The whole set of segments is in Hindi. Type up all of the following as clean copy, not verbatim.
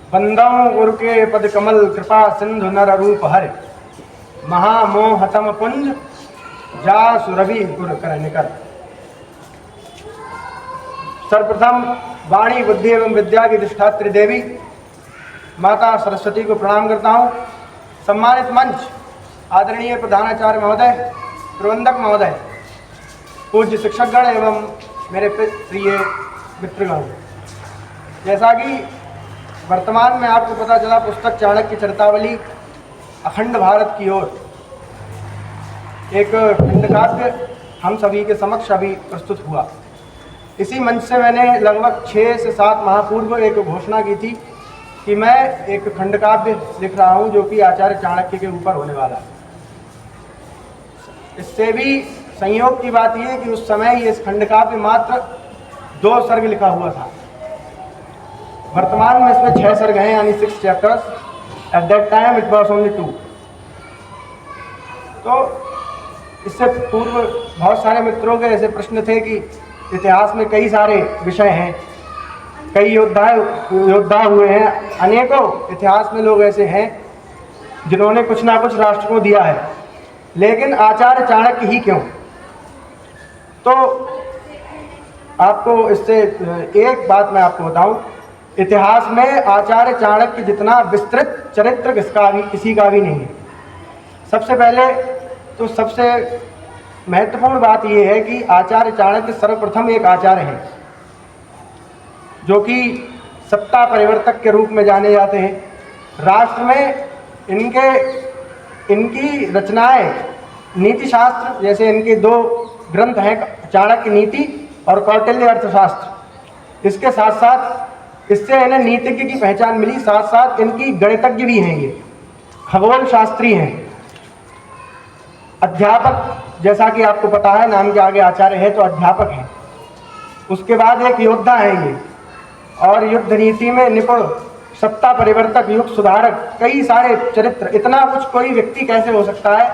बंदों गुरु के पद कमल कृपा सिंधु नर रूप हरे, महामोहतम पुंज जासु रवि गुर कर निकर। सर्वप्रथम वाणी बुद्धि एवं विद्या की अधिष्ठात्री देवी माता सरस्वती को प्रणाम करता हूँ। सम्मानित मंच, आदरणीय प्रधानाचार्य महोदय, प्रबंधक महोदय, पूज्य शिक्षकगण एवं मेरे प्रिय मित्रगण, जैसा कि वर्तमान में आपको पता चला, पुस्तक चाणक्य चरितावली अखंड भारत की ओर एक खंडकाव्य हम सभी के समक्ष अभी प्रस्तुत हुआ। इसी मंच से मैंने लगभग 6 से 7 माह पूर्व एक घोषणा की थी कि मैं एक खंडकाव्य लिख रहा हूं जो कि आचार्य चाणक्य के ऊपर होने वाला है। इससे भी संयोग की बात यह है कि उस समय इस खंडकाव्य मात्र 2 सर्ग लिखा हुआ था। वर्तमान में इसमें 6 सर्ग हैं, यानी 6 chapters. At that time it was only 2। तो इससे पूर्व बहुत सारे मित्रों के ऐसे प्रश्न थे कि इतिहास में कई सारे विषय हैं, कई योद्धा हुए हैं, अनेकों इतिहास में लोग ऐसे हैं जिन्होंने कुछ ना कुछ राष्ट्र को दिया है, लेकिन आचार्य चाणक्य ही क्यों? तो आपको इससे एक बात मैं आपको बताऊं, इतिहास में आचार्य चाणक्य जितना विस्तृत चरित्र किसी का भी नहीं है। सबसे पहले तो सबसे महत्वपूर्ण बात यह है कि आचार्य चाणक्य सर्वप्रथम एक आचार्य हैं जो कि सत्ता परिवर्तक के रूप में जाने जाते हैं। राष्ट्र में इनकी रचनाएं, नीति शास्त्र, जैसे इनके 2 ग्रंथ हैं, चाणक्य नीति और कौटिल्य अर्थशास्त्र। इसके साथ साथ इससे इन्हें नीतिज्ञ की पहचान मिली, साथ साथ इनकी गणितज्ञ भी हैं, ये खगोल शास्त्री हैं, अध्यापक, जैसा कि आपको पता है नाम के आगे आचार्य है तो अध्यापक हैं। उसके बाद एक योद्धा है ये, और युद्ध नीति में निपुण, सत्ता परिवर्तक, युग सुधारक, कई सारे चरित्र। इतना कुछ कोई व्यक्ति कैसे हो सकता है?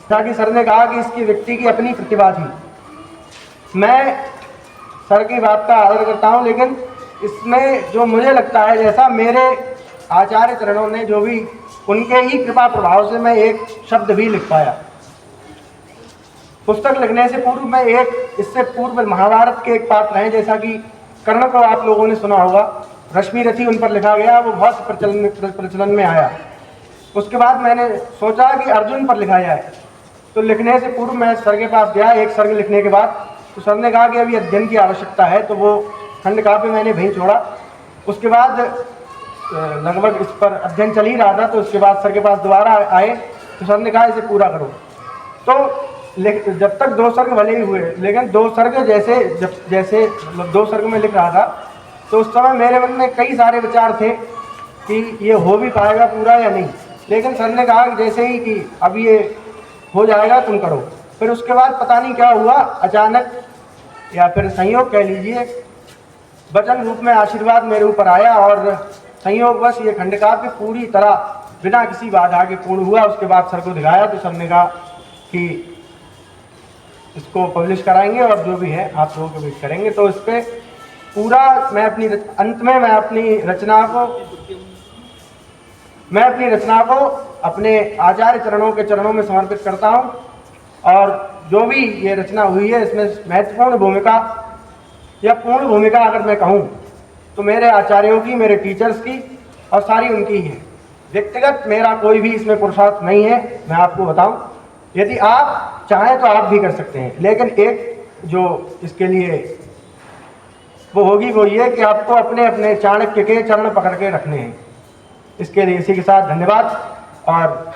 ताकि सर ने कहा कि इसकी व्यक्ति की अपनी प्रतिभा थी। मैं सर की बात का आदर करता हूँ, लेकिन इसमें जो मुझे लगता है, जैसा मेरे आचार्य चरणों ने जो भी, उनके ही कृपा प्रभाव से मैं एक शब्द भी लिख पाया। पुस्तक लिखने से पूर्व मैं इससे पूर्व महाभारत के एक पात्र हैं, जैसा कि कर्ण को आप लोगों ने सुना होगा, रश्मि रथी उन पर लिखा गया, वो बहुत प्रचलन में आया। उसके बाद मैंने सोचा कि अर्जुन पर लिखा जाए, तो लिखने से पूर्व मैं सर के पास गया। एक सर्ग लिखने के बाद तो सर ने कहा कि अभी अध्ययन की आवश्यकता है, तो वो खंडकाव्य मैंने वहीं छोड़ा। उसके बाद लगभग इस पर अध्ययन चल ही रहा था, तो उसके बाद सर के पास दोबारा आए तो सर ने कहा इसे पूरा करो। तो जब तक 2 सर्ग भले ही हुए, लेकिन 2 सर्ग जैसे 2 सर्ग में लिख रहा था, तो उस समय मेरे मन में कई सारे विचार थे कि ये हो भी पाएगा पूरा या नहीं। लेकिन सर ने कहा कि जैसे ही कि अब ये हो जाएगा तुम करो। फिर उसके बाद पता नहीं क्या हुआ, अचानक या फिर संयोग कह लीजिए, वचन रूप में आशीर्वाद मेरे ऊपर आया और संयोगवश ये खंडकाव्य पूरी तरह बिना किसी बाधा के पूर्ण हुआ। उसके बाद सर को दिखाया तो सर ने कहा कि इसको पब्लिश कराएंगे और जो भी है आप लोगों को वेट करेंगे। तो इस पर पूरा मैं अंत में मैं अपनी रचना को अपने आचार्य चरणों के चरणों में समर्पित करता हूं। और जो भी ये रचना हुई है, इसमें महत्वपूर्ण भूमिका या पूर्ण भूमिका अगर मैं कहूँ तो मेरे आचार्यों की, मेरे टीचर्स की और सारी उनकी ही है। व्यक्तिगत मेरा कोई भी इसमें पुरुषार्थ नहीं है। मैं आपको बताऊं, यदि आप चाहें तो आप भी कर सकते हैं, लेकिन एक जो इसके लिए वो होगी वो ये कि आपको अपने अपने चाणक्य के चरण पकड़ के रखने हैं। इसके लिए इसी के साथ धन्यवाद। और